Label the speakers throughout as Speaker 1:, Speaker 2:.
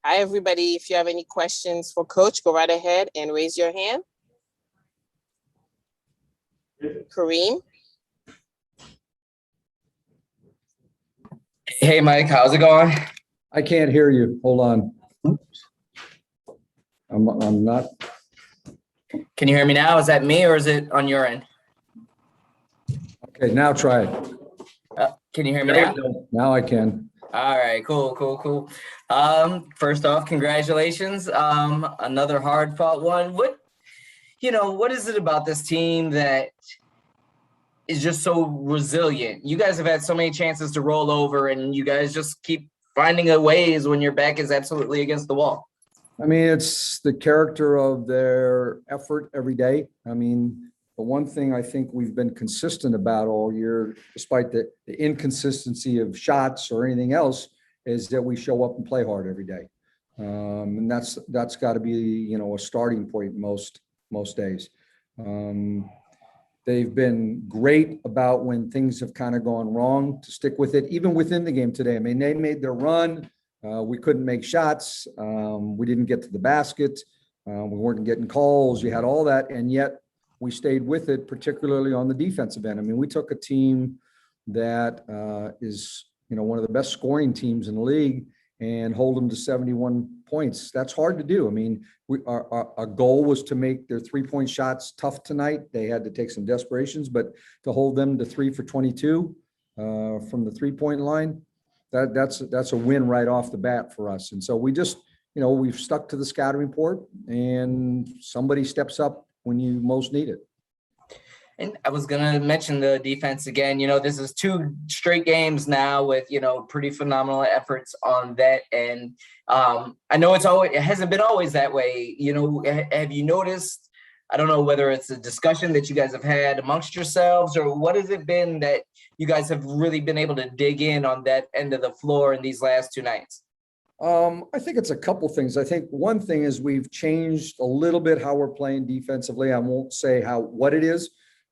Speaker 1: Hi, everybody. If you have any questions for Coach, go right ahead and raise your hand. Kareem?
Speaker 2: Hey, Mike, how's it going?
Speaker 3: I can't hear you. Hold on. I'm not.
Speaker 2: Can you hear me now? Is that me or is it on your end?
Speaker 3: Okay, now try it.
Speaker 2: Can you hear me now?
Speaker 3: Now I can.
Speaker 2: All right, cool. First off, congratulations. Another hard fought one. What is it about this team that is just so resilient? You guys have had so many chances to roll over and you guys just keep finding a ways when your back is absolutely against the wall.
Speaker 3: I mean, it's the character of their effort every day. I mean, the one thing I think we've been consistent about all year, despite the inconsistency of shots or anything else, is that we show up and play hard every day. And that's got to be, a starting point most days. They've been great about when things have kind of gone wrong to stick with it, even within the game today. I mean, they made their run. We couldn't make shots. We didn't get to the basket. We weren't getting calls. You had all that. And yet we stayed with it, particularly on the defensive end. I mean, we took a team that is, one of the best scoring teams in the league and hold them to 71 points. That's hard to do. I mean, our goal was to make their 3-point shots tough tonight. They had to take some desperations, but to hold them to 3 for 22 from the 3-point line, that's a win right off the bat for us. And so we just, we've stuck to the scouting report and somebody steps up when you most need it.
Speaker 2: And I was going to mention the defense again. This is 2 straight games now with, pretty phenomenal efforts on that. And I know it hasn't been always that way. Have you noticed, I don't know whether it's a discussion that you guys have had amongst yourselves or what has it been that you guys have really been able to dig in on that end of the floor in these last 2 nights?
Speaker 3: I think it's a couple things. I think one thing is we've changed a little bit how we're playing defensively. I won't say what it is,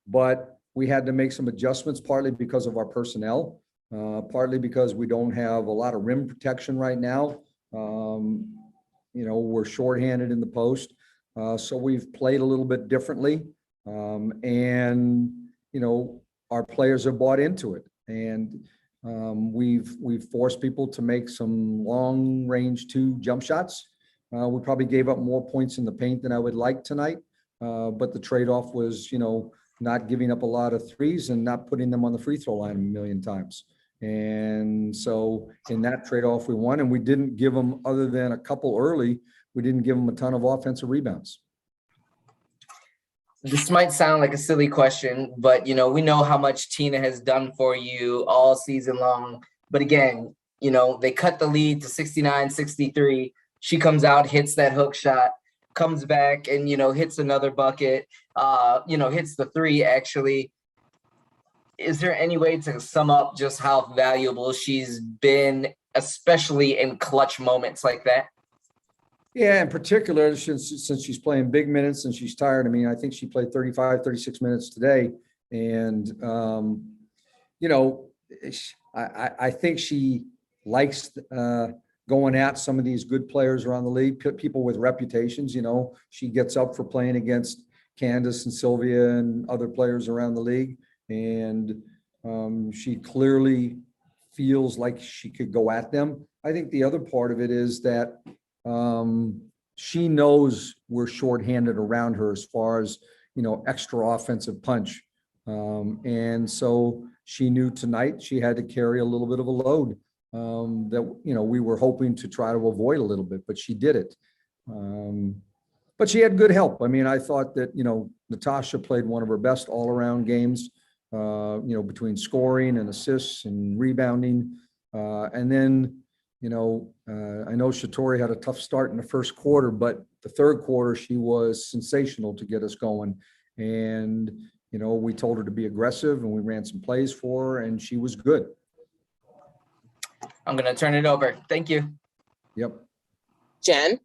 Speaker 3: but we had to make some adjustments, partly because of our personnel, partly because we don't have a lot of rim protection right now. We're shorthanded in the post. So we've played a little bit differently. Our players have bought into it. And we've forced people to make some long range 2 jump shots. We probably gave up more points in the paint than I would like tonight. But the trade-off was, not giving up a lot of threes and not putting them on the free throw line a million times. And so in that trade-off we won, and we didn't give them, other than a couple early, we didn't give them a ton of offensive rebounds.
Speaker 2: This might sound like a silly question, but, we know how much Tina has done for you all season long. But again, they cut the lead to 69-63. She comes out, hits that hook shot, comes back and, hits another bucket, hits the 3 actually. Is there any way to sum up just how valuable she's been, especially in clutch moments like that?
Speaker 3: Yeah, in particular, since she's playing big minutes and she's tired. I mean, I think she played 35, 36 minutes today. And, I think she likes going at some of these good players around the league, people with reputations. She gets up for playing against Candace and Sylvia and other players around the league. And she clearly feels like she could go at them. I think the other part of it is that she knows we're shorthanded around her as far as, extra offensive punch. And so she knew tonight she had to carry a little bit of a load that, we were hoping to try to avoid a little bit, but she did it. But she had good help. I mean, I thought that, Natasha played one of her best all-around games, between scoring and assists and rebounding. And then, I know Shatori had a tough start in the first quarter, but the third quarter, she was sensational to get us going. And, we told her to be aggressive and we ran some plays for her and she was good.
Speaker 2: I'm going to turn it over. Thank you.
Speaker 3: Yep.
Speaker 1: Jen?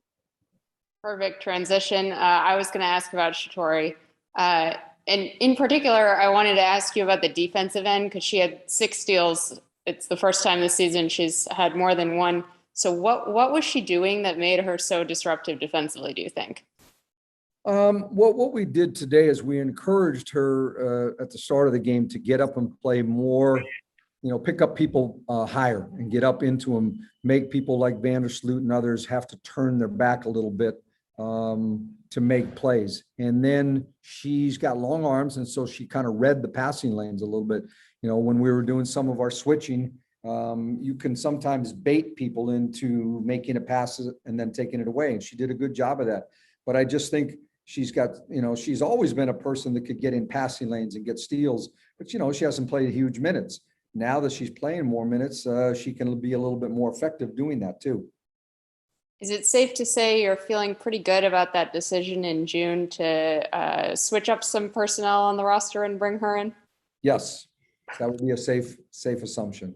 Speaker 4: Perfect transition. I was going to ask about Shatori. And in particular, I wanted to ask you about the defensive end because she had 6 steals. It's the first time this season she's had more than 1 So what was she doing that made her so disruptive defensively, do you think?
Speaker 3: What we did today is we encouraged her at the start of the game to get up and play more, pick up people higher and get up into them, make people like Vandersloot and others have to turn their back a little bit to make plays. And then she's got long arms, and so she kind of read the passing lanes a little bit. When we were doing some of our switching, you can sometimes bait people into making a pass and then taking it away. And she did a good job of that. But I just think she's got, she's always been a person that could get in passing lanes and get steals, but she hasn't played huge minutes. Now that she's playing more minutes, she can be a little bit more effective doing that too.
Speaker 4: Is it safe to say you're feeling pretty good about that decision in June to switch up some personnel on the roster and bring her in?
Speaker 3: Yes, that would be a safe assumption.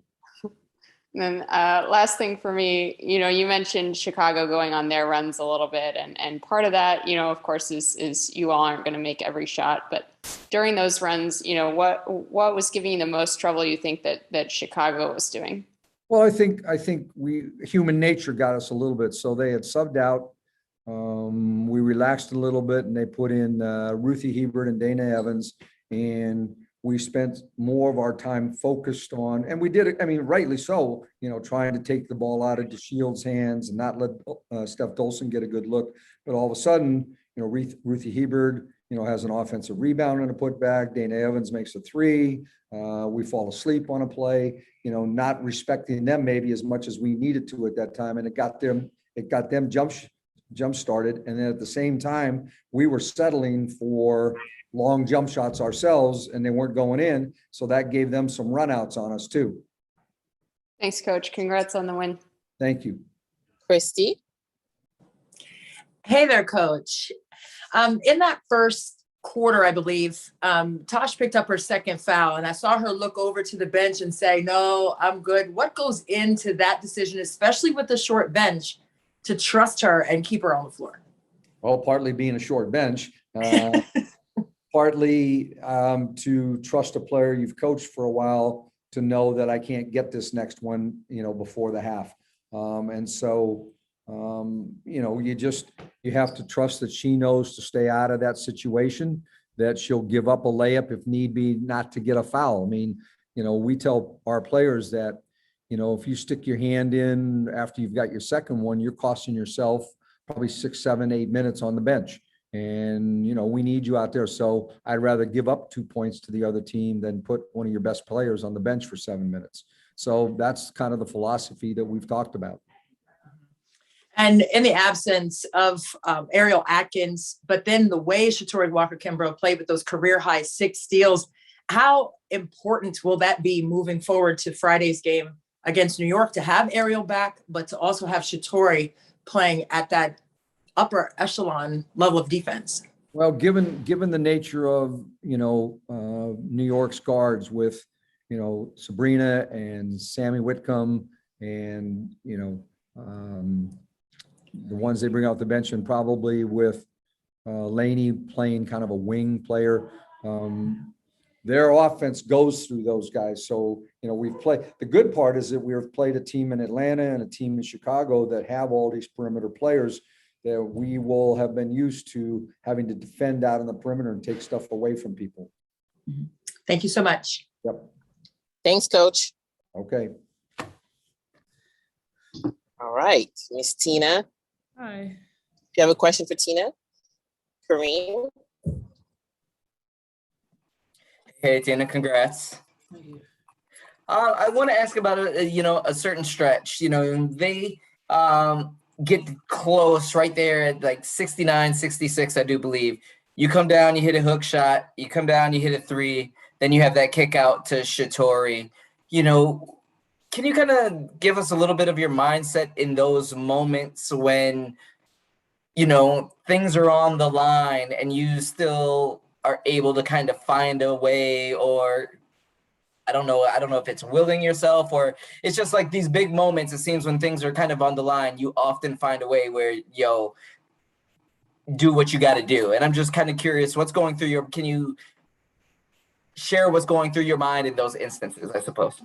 Speaker 4: And then last thing for me, you mentioned Chicago going on their runs a little bit. And part of that, of course, is you all aren't going to make every shot. But during those runs, what was giving you the most trouble, you think, that Chicago was doing?
Speaker 3: Well, I think human nature got us a little bit. So they had subbed out. We relaxed a little bit, and they put in Ruthie Hebert and Dana Evans. And we spent more of our time focused on, and we did it, rightly so, trying to take the ball out of DeShield's hands and not let Steph Dolson get a good look. But all of a sudden, Ruthie Hebert, has an offensive rebound and a putback. Dana Evans makes a three. We fall asleep on a play, not respecting them maybe as much as we needed to at that time. And it got them jump started. And then at the same time, we were settling for long jump shots ourselves, and they weren't going in. So that gave them some runouts on us too.
Speaker 4: Thanks, Coach. Congrats on the win.
Speaker 3: Thank you.
Speaker 1: Christy?
Speaker 5: Hey there, Coach. In that first quarter, I believe, Tosh picked up her second foul, and I saw her look over to the bench and say, "No, I'm good." What goes into that decision, especially with the short bench, to trust her and keep her on the floor?
Speaker 3: Well, partly being a short bench, partly to trust a player you've coached for a while to know that I can't get this next one, before the half. And so, you have to trust that she knows to stay out of that situation, that she'll give up a layup if need be, not to get a foul. We tell our players that, if you stick your hand in after you've got your second one, you're costing yourself probably 6, 7, 8 minutes on the bench. And, we need you out there. So I'd rather give up 2 points to the other team than put one of your best players on the bench for 7 minutes. So that's kind of the philosophy that we've talked about.
Speaker 5: And in the absence of Ariel Atkins, but then the way Shatori Walker-Kimbrough played with those career high 6 steals, how important will that be moving forward to Friday's game against New York, to have Ariel back, but to also have Shatori playing at that upper echelon level of defense?
Speaker 3: Well, given the nature of, New York's guards with, Sabrina and Sammy Whitcomb and, the ones they bring off the bench, and probably with Leilani playing kind of a wing player, their offense goes through those guys. So, we've played, the good part is that we've played a team in Atlanta and a team in Chicago that have all these perimeter players that we will have been used to having to defend out on the perimeter and take stuff away from people.
Speaker 5: Thank you so much.
Speaker 3: Yep.
Speaker 1: Thanks, Coach.
Speaker 3: Okay.
Speaker 1: All right, Miss Tina.
Speaker 6: Hi.
Speaker 1: Do you have a question for Tina? Kareem?
Speaker 2: Hey, Tina, congrats. I want to ask about a certain stretch. They get close right there at like 69, 66, I do believe. You come down, you hit a hook shot. You come down, you hit a three. Then you have that kick out to Shatori. Can you kind of give us a little bit of your mindset in those moments when, things are on the line and you still are able to kind of find a way, or I don't know if it's willing yourself, or it's just like these big moments. It seems when things are kind of on the line, you often find a way where, do what you got to do. And I'm just kind of curious, can you share what's going through your mind in those instances, I suppose?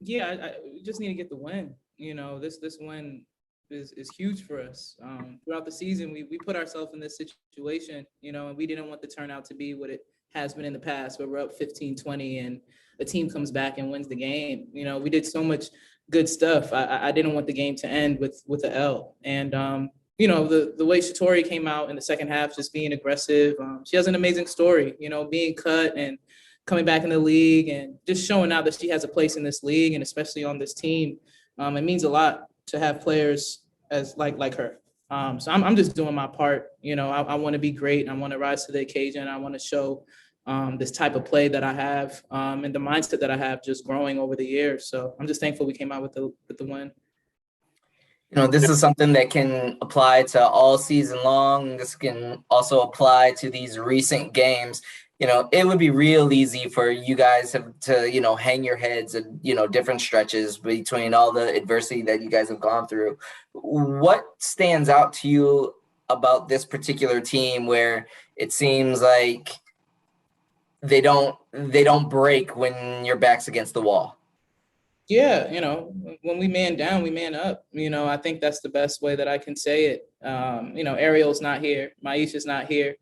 Speaker 6: Yeah, I just need to get the win. This win is huge for us. Throughout the season, we put ourselves in this situation, and we didn't want the turnout to be what it has been in the past, where we're up 15-20 and the team comes back and wins the game. We did so much good stuff. I didn't want the game to end with the L. And the way Shatori came out in the second half, just being aggressive. She has an amazing story, being cut and coming back in the league and just showing out that she has a place in this league and especially on this team. It means a lot to have players as like her. So I'm just doing my part. I want to be great. I want to rise to the occasion. I want to show this type of play that I have and the mindset that I have just growing over the years. So I'm just thankful we came out with the win.
Speaker 2: This is something that can apply to all season long. This can also apply to these recent games. It would be real easy for you guys to hang your heads at, different stretches between all the adversity that you guys have gone through. What stands out to you about this particular team where it seems like they don't break when your back's against the wall?
Speaker 6: Yeah, when we man down, we man up. I think that's the best way that I can say it. Ariel's not here. Maisha's not here.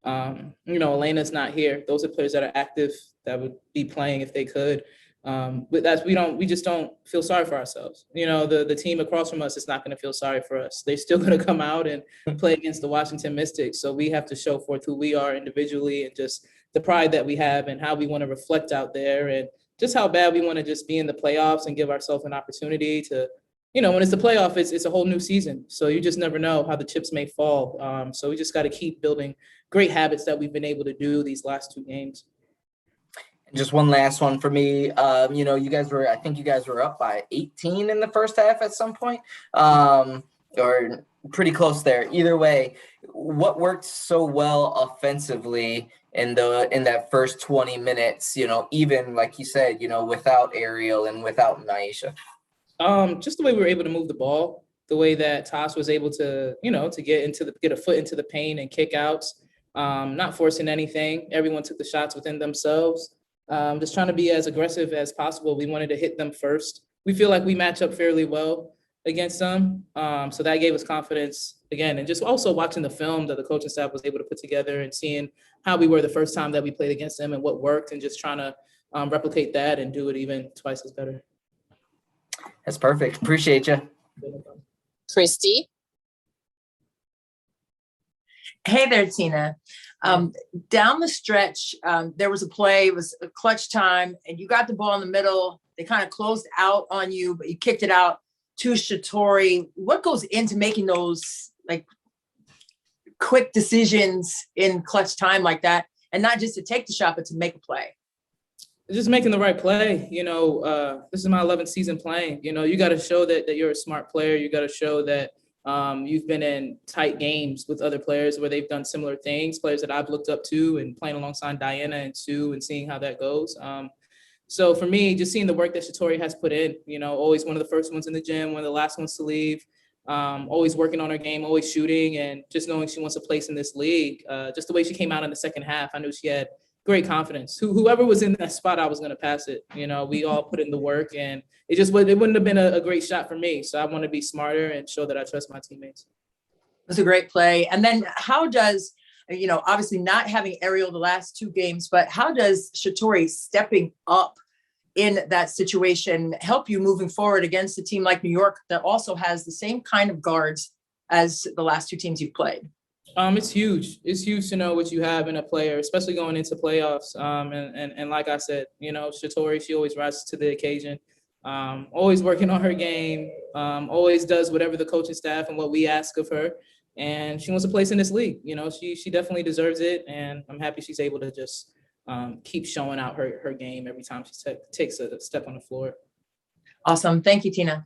Speaker 6: Elena's not here. Those are players that are active that would be playing if they could. But we just don't feel sorry for ourselves. The team across from us is not going to feel sorry for us. They're still going to come out and play against the Washington Mystics. So we have to show forth who we are individually and just the pride that we have and how we want to reflect out there and just how bad we want to just be in the playoffs and give ourselves an opportunity to, when it's the playoff, it's a whole new season. So you just never know how the chips may fall. So we just got to keep building great habits that we've been able to do these last two games.
Speaker 2: Just one last one for me. I think you guys were up by 18 in the first half at some point, or pretty close there. Either way, what worked so well offensively in that first 20 minutes, even like you said, without Ariel and without Naisha?
Speaker 6: Just the way we were able to move the ball, the way that Toss was able to, to get a foot into the paint and kick outs, not forcing anything. Everyone took the shots within themselves. Just trying to be as aggressive as possible. We wanted to hit them first. We feel like we match up fairly well against them. So that gave us confidence again. And just also watching the film that the coaching staff was able to put together and seeing how we were the first time that we played against them and what worked and just trying to replicate that and do it even twice as better.
Speaker 2: That's perfect. Appreciate you.
Speaker 1: Christy.
Speaker 5: Hey there, Tina. Down the stretch, there was a play, it was a clutch time, and you got the ball in the middle. They kind of closed out on you, but you kicked it out to Shatori. What goes into making those quick decisions in clutch time like that? And not just to take the shot, but to make a play.
Speaker 6: Just making the right play. This is my 11th season playing. You got to show that you're a smart player. You got to show that you've been in tight games with other players where they've done similar things, players that I've looked up to and playing alongside Diana and Sue and seeing how that goes. So for me, just seeing the work that Shatori has put in, always one of the first ones in the gym, one of the last ones to leave, always working on her game, always shooting, and just knowing she wants a place in this league. Just the way she came out in the second half, I knew she had great confidence. Whoever was in that spot, I was going to pass it. We all put in the work, and it wouldn't have been a great shot for me. So I want to be smarter and show that I trust my teammates.
Speaker 5: It was a great play. And then how does, obviously not having Ariel the last two games, but how does Shatori stepping up in that situation help you moving forward against a team like New York that also has the same kind of guards as the last two teams you've played?
Speaker 6: It's huge. It's huge to know what you have in a player, especially going into playoffs. And like I said, Shatori, she always rises to the occasion, always working on her game, always does whatever the coaching staff and what we ask of her. And she wants a place in this league. She definitely deserves it. And I'm happy she's able to just keep showing out her game every time she takes a step on the floor.
Speaker 5: Awesome. Thank you, Tina.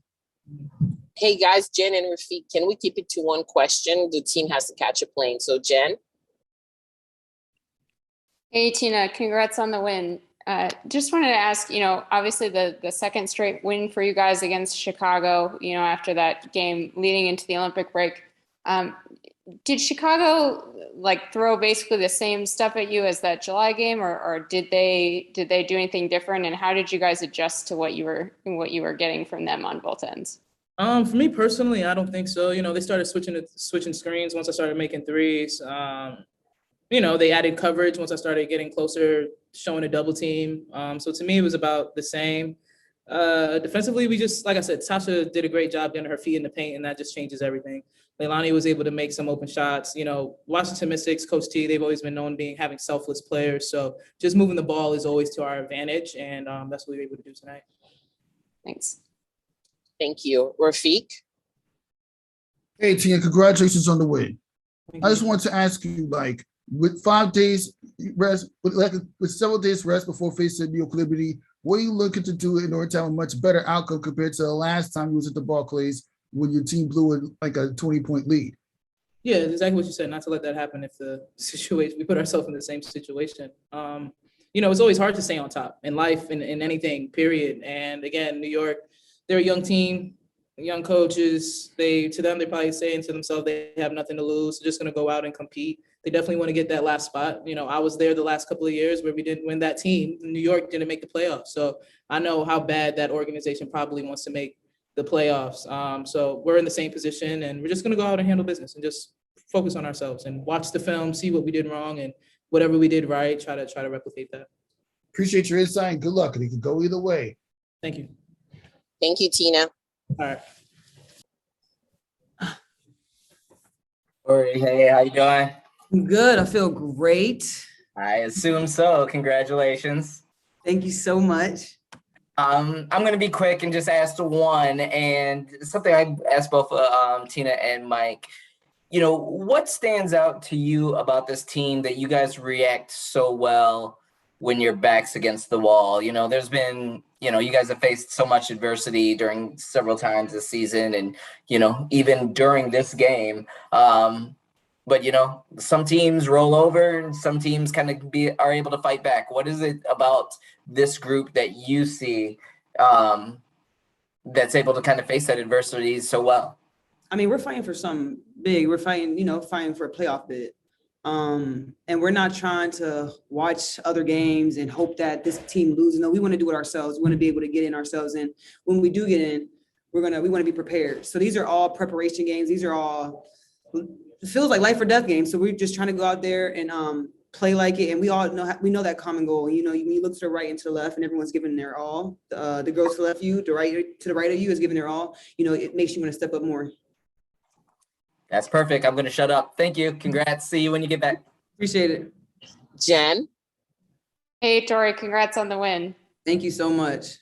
Speaker 1: Hey guys, Jen and Rafiq, can we keep it to one question? The team has to catch a plane. So Jen.
Speaker 4: Hey Tina, congrats on the win. Just wanted to ask, obviously the second straight win for you guys against Chicago, after that game leading into the Olympic break. Did Chicago like throw basically the same stuff at you as that July game, or did they do anything different? And how did you guys adjust to what you were getting from them on both ends?
Speaker 6: For me personally, I don't think so. They started switching screens once I started making threes. They added coverage once I started getting closer, showing a double team. So to me, it was about the same. Defensively, we just, like I said, Tasha did a great job getting her feet in the paint, and that just changes everything. Leilani was able to make some open shots. Washington Mystics, Coach T, they've always been known having selfless players. So just moving the ball is always to our advantage, and that's what we were able to do tonight.
Speaker 4: Thanks.
Speaker 1: Thank you. Rafiq?
Speaker 7: Hey, Tia, congratulations on the win.
Speaker 6: Thank
Speaker 7: I just
Speaker 6: you.
Speaker 7: want to ask you, like, with 5 days rest, with several days rest before facing New York Liberty, what are you looking to do in order to have a much better outcome compared to the last time you was at the Barclays when your team blew like a 20-point lead?
Speaker 6: Yeah, exactly what you said. Not to let that happen if the situation, we put ourselves in the same situation. It's always hard to stay on top in life and in anything, period. And again, New York, they're a young team, young coaches. They're probably saying to themselves they have nothing to lose. They're just going to go out and compete. They definitely want to get that last spot. I was there the last couple of years where we didn't win that team. New York didn't make the playoffs. So I know how bad that organization probably wants to make the playoffs. So we're in the same position, and we're just going to go out and handle business and just focus on ourselves and watch the film, see what we did wrong, and whatever we did right, try to replicate that.
Speaker 7: Appreciate your insight and good luck. And it could go either way.
Speaker 6: Thank you.
Speaker 1: Thank you, Tina.
Speaker 6: All right.
Speaker 2: Ori, hey, how you doing?
Speaker 8: Good. I feel great.
Speaker 2: I assume so. Congratulations.
Speaker 8: Thank you so much.
Speaker 2: I'm gonna be quick and just ask one, and something I asked both Tina and Mike. What stands out to you about this team that you guys react so well when your back's against the wall? There's been, you guys have faced so much adversity during several times this season, and even during this game. But some teams roll over, and some teams kind of are able to fight back. What is it about this group that you see that's able to kind of face that adversity so well?
Speaker 8: I mean, we're fighting for something big. We're fighting for a playoff bid. And we're not trying to watch other games and hope that this team loses. No, we want to do it ourselves. We want to be able to get in ourselves. And when we do get in, we want to be prepared. So these are all preparation games. These are all, it feels like life or death games. So we're just trying to go out there and play like it. And we all know, we know that common goal. When you look to the right and to the left and everyone's giving their all, the girls to the left of you, to the right of you is giving their all, it makes you want to step up more.
Speaker 2: That's perfect. I'm going to shut up. Thank you. Congrats. See you when you get back.
Speaker 8: Appreciate it.
Speaker 1: Jen?
Speaker 4: Hey, Tori, congrats on the win.
Speaker 8: Thank you so much.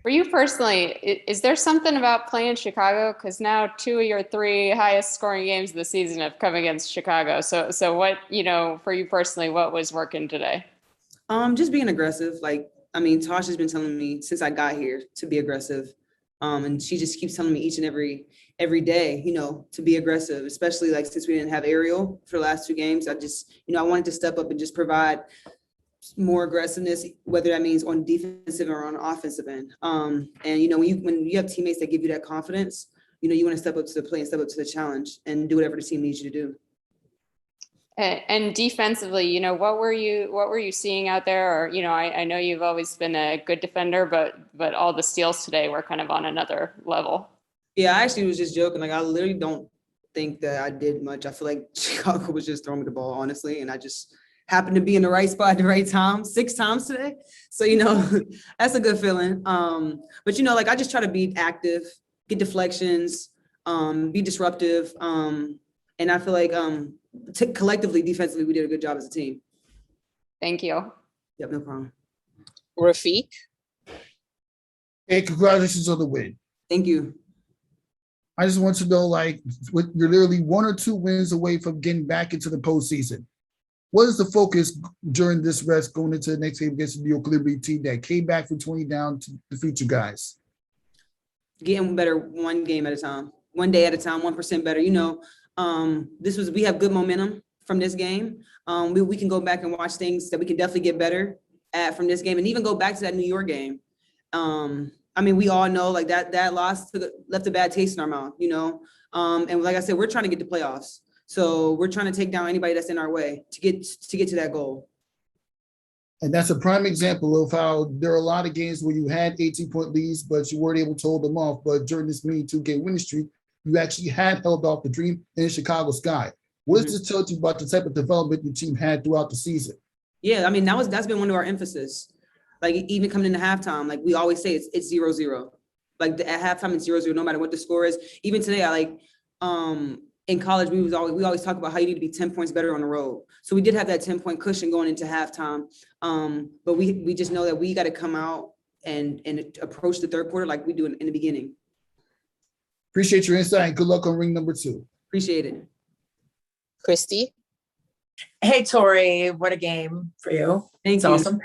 Speaker 4: For you personally, is there something about playing Chicago? Because now 2 of your 3 highest scoring games of the season have come against Chicago. So what, for you personally, what was working today?
Speaker 8: Just being aggressive. Tasha's been telling me since I got here to be aggressive. And she just keeps telling me each and every day, to be aggressive, especially since we didn't have Ariel for the last 2 games. I just, I wanted to step up and just provide more aggressiveness, whether that means on defensive or on offensive end. And when you have teammates that give you that confidence, you want to step up to the plate and step up to the challenge and do whatever the team needs you to do.
Speaker 4: And defensively, what were you seeing out there? Or, I know you've always been a good defender, but all the steals today were kind of on another level.
Speaker 8: Yeah, I actually was just joking. I literally don't think that I did much. I feel like Chicago was just throwing me the ball, honestly. And I just happened to be in the right spot at the right time 6 times today. So, that's a good feeling. But, I just try to be active, get deflections, be disruptive. And I feel like collectively, defensively, we did a good job as a team.
Speaker 4: Thank you.
Speaker 8: Yep, no problem.
Speaker 1: Rafiq?
Speaker 7: Hey, congratulations on the win.
Speaker 8: Thank you.
Speaker 7: I just want to know, you're literally 1 or 2 wins away from getting back into the postseason. What is the focus during this rest going into the next game against the New York Liberty team that came back from 20 down to defeat you guys?
Speaker 8: Getting better one game at a time, one day at a time, 1% better. We have good momentum from this game. We can go back and watch things that we can definitely get better at from this game, and even go back to that New York game. We all know that loss left a bad taste in our mouth, and like I said, we're trying to get to playoffs. So we're trying to take down anybody that's in our way to get to that goal.
Speaker 7: And that's a prime example of how there are a lot of games where you had 18-point leads, but you weren't able to hold them off. But during this mini 2-game winning streak, you actually had held off the Dream in Chicago Sky. What does this tell you about the type of development your team had throughout the season?
Speaker 8: Yeah, I mean, that's been one of our emphasis. Like even coming into halftime, like we always say it's 0-0. Like at halftime it's 0-0, no matter what the score is. Even today, in college, we always talk about how you need to be 10 points better on the road. So we did have that 10-point cushion going into halftime. But we just know that we got to come out and approach the third quarter like we do in the beginning.
Speaker 7: Appreciate your insight and good luck on ring number 2.
Speaker 8: Appreciate it.
Speaker 1: Christy?
Speaker 5: Hey, Tori, what a game for you.
Speaker 8: Thank
Speaker 5: It's
Speaker 8: you.
Speaker 5: awesome.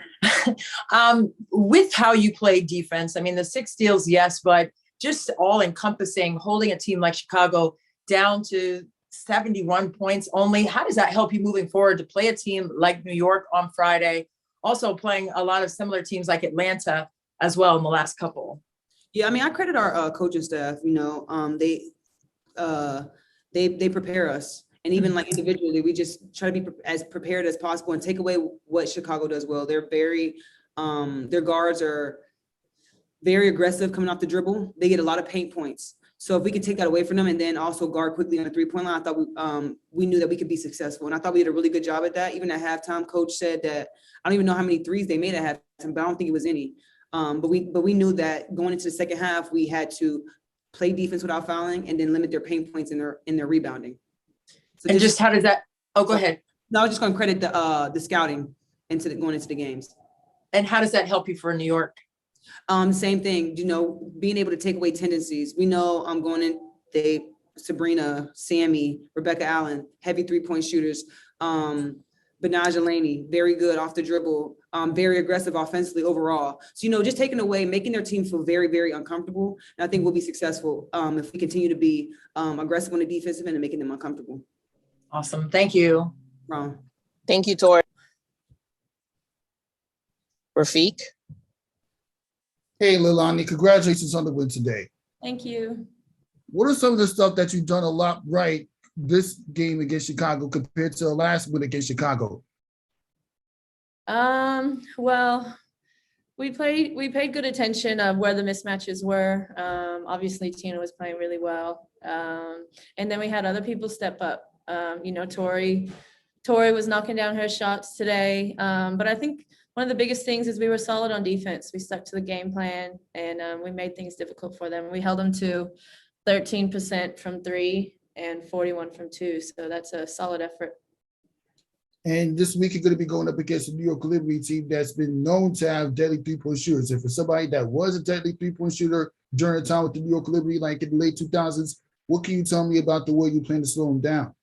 Speaker 5: With how you play defense, I mean, the 6 steals, yes, but just all encompassing, holding a team like Chicago down to 71 points only. How does that help you moving forward to play a team like New York on Friday? Also playing a lot of similar teams like Atlanta as well in the last couple.
Speaker 8: Yeah, I mean, I credit our coaching staff. You know, they prepare us, and even like individually, we just try to be as prepared as possible and take away what Chicago does well. They're very, their guards are very aggressive coming off the dribble. They get a lot of paint points. So if we could take that away from them and then also guard quickly on the 3-point line, I thought we knew that we could be successful. And I thought we did a really good job at that. Even at halftime, coach said that I don't even know how many threes they made at halftime, but I don't think it was any. But we knew that going into the second half, we had to play defense without fouling and then limit their pain points in their rebounding. So
Speaker 5: And just how does that? Oh, go ahead.
Speaker 8: No, I was just going to credit the scouting going into the games.
Speaker 5: And how does that help you for New York?
Speaker 8: Same thing, you know, being able to take away tendencies. We know I'm going in, Sabrina, Sammy, Rebecca Allen, heavy 3-point shooters. Benaj Leilani, very good off the dribble, very aggressive offensively overall. So, you know, just taking away, making their team feel very, very uncomfortable. And I think we'll be successful if we continue to be aggressive on the defensive end and making them uncomfortable.
Speaker 5: Awesome. Thank you.
Speaker 8: Wrong.
Speaker 1: Thank you, Tori. Rafiq?
Speaker 7: Hey, Leilani, congratulations on the win today.
Speaker 9: Thank you.
Speaker 7: What are some of the stuff that you've done a lot right this game against Chicago compared to the last win against Chicago?
Speaker 9: Well, we paid good attention of where the mismatches were. Obviously Tina was playing really well. And then we had other people step up. You know, Tori was knocking down her shots today. But I think one of the biggest things is we were solid on defense. We stuck to the game plan and we made things difficult for them. We held them to 13% from 3 and 41 from 2. So that's a solid effort.
Speaker 7: And this week you're going to be going up against the New York Liberty team that's been known to have deadly 3-point shooters. And for somebody that was a deadly 3-point shooter during the time with the New York Liberty, like in the late 2000s, what can you tell me about the way you plan to slow them down?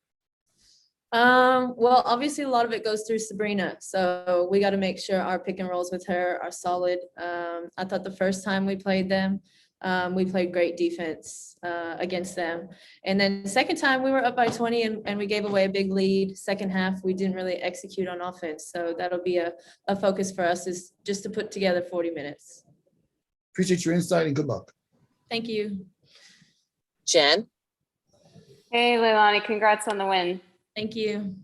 Speaker 9: Well, obviously a lot of it goes through Sabrina. So we got to make sure our pick and rolls with her are solid. I thought the first time we played them, we played great defense against them. And then the second time we were up by 20 and we gave away a big lead. Second half, we didn't really execute on offense. So that'll be a focus for us, is just to put together 40 minutes.
Speaker 7: Appreciate your insight and good luck.
Speaker 9: Thank you.
Speaker 1: Jen?
Speaker 4: Hey, Leilani, congrats on the win.
Speaker 9: Thank you.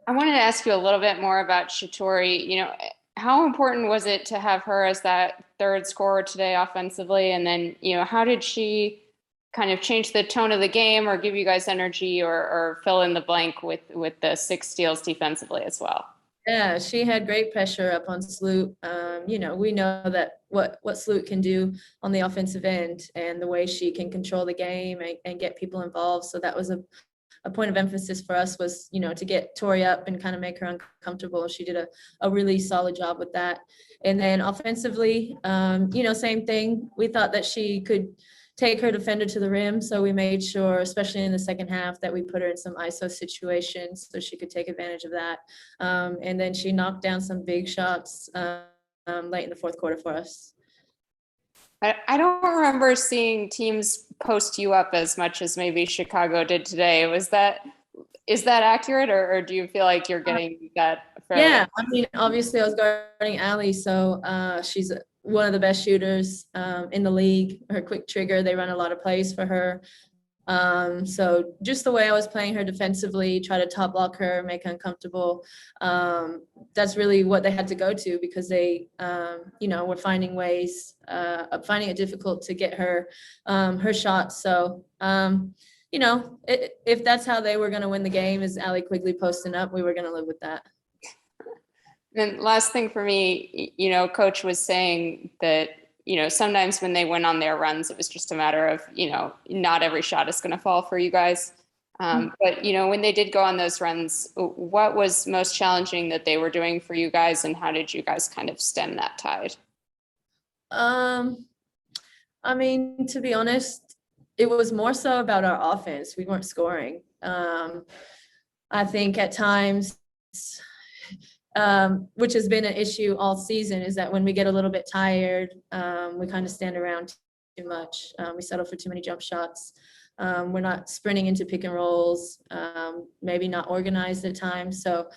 Speaker 4: I wanted to ask you a little bit more about Shatori. You know, how important was it to have her as that third scorer today offensively? And then, you know, how did she kind of change the tone of the game or give you guys energy or fill in the blank with the 6 steals defensively as well?
Speaker 9: Yeah, she had great pressure up on Sloot. You know, we know that what Sloot can do on the offensive end and the way she can control the game and get people involved. So that was a point of emphasis for us, was, you know, to get Tori up and kind of make her uncomfortable. She did a really solid job with that. And then offensively, you know, same thing. We thought that she could take her defender to the rim. So we made sure, especially in the second half, that we put her in some ISO situations so she could take advantage of that. And then she knocked down some big shots late in the fourth quarter for us.
Speaker 4: I don't remember seeing teams post you up as much as maybe Chicago did today. Is that accurate, or do you feel like you're getting that fairly?
Speaker 9: Yeah, I mean, obviously I was guarding Allie, so she's one of the best shooters in the league. Her quick trigger, they run a lot of plays for her. So just the way I was playing her defensively, try to top block her, make her uncomfortable. That's really what they had to go to because they, were finding ways, finding it difficult to get her, her shots. So, if that's how they were going to win the game is Allie Quigley posting up, we were going to live with that.
Speaker 4: And last thing for me, coach was saying that, sometimes when they went on their runs, it was just a matter of, not every shot is going to fall for you guys. But, when they did go on those runs, what was most challenging that they were doing for you guys and how did you guys kind of stem that tide?
Speaker 9: To be honest, it was more so about our offense. We weren't scoring. I think at times, which has been an issue all season, is that when we get a little bit tired, we kind of stand around too much. We settle for too many jump shots. We're not sprinting into pick and rolls, maybe not organized at times. So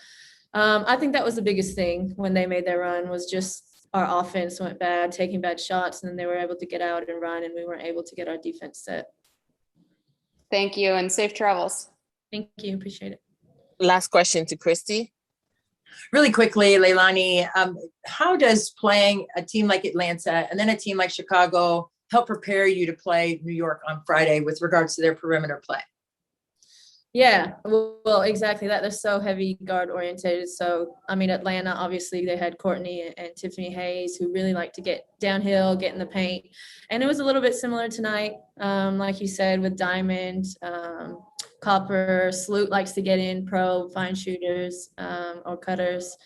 Speaker 9: I think that was the biggest thing when they made their run was just our offense went bad, taking bad shots, and then they were able to get out and run, and we weren't able to get our defense set.
Speaker 4: Thank you, and safe travels.
Speaker 9: Thank you, appreciate it.
Speaker 1: Last question to Christy.
Speaker 5: Really quickly, Leilani, how does playing a team like Atlanta and then a team like Chicago help prepare you to play New York on Friday with regards to their perimeter play?
Speaker 9: Yeah, well, exactly that. They're so heavy guard oriented. So, Atlanta, obviously they had Courtney and Tiffany Hayes who really like to get downhill, get in the paint. And it was a little bit similar tonight. Like you said, with Diamond, Copper, Sloot likes to get in, probe, find shooters or cutters.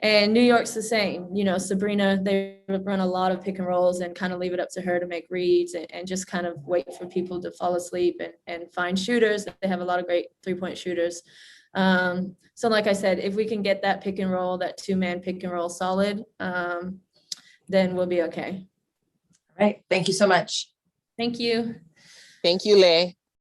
Speaker 9: And New York's the same. Sabrina, they run a lot of pick and rolls and kind of leave it up to her to make reads and just kind of wait for people to fall asleep and find shooters. They have a lot of great 3-point shooters. So like I said, if we can get that pick and roll, that 2-man pick and roll solid, then we'll be okay.
Speaker 5: All right. Thank you so much.
Speaker 9: Thank you.
Speaker 1: Thank you, Lay.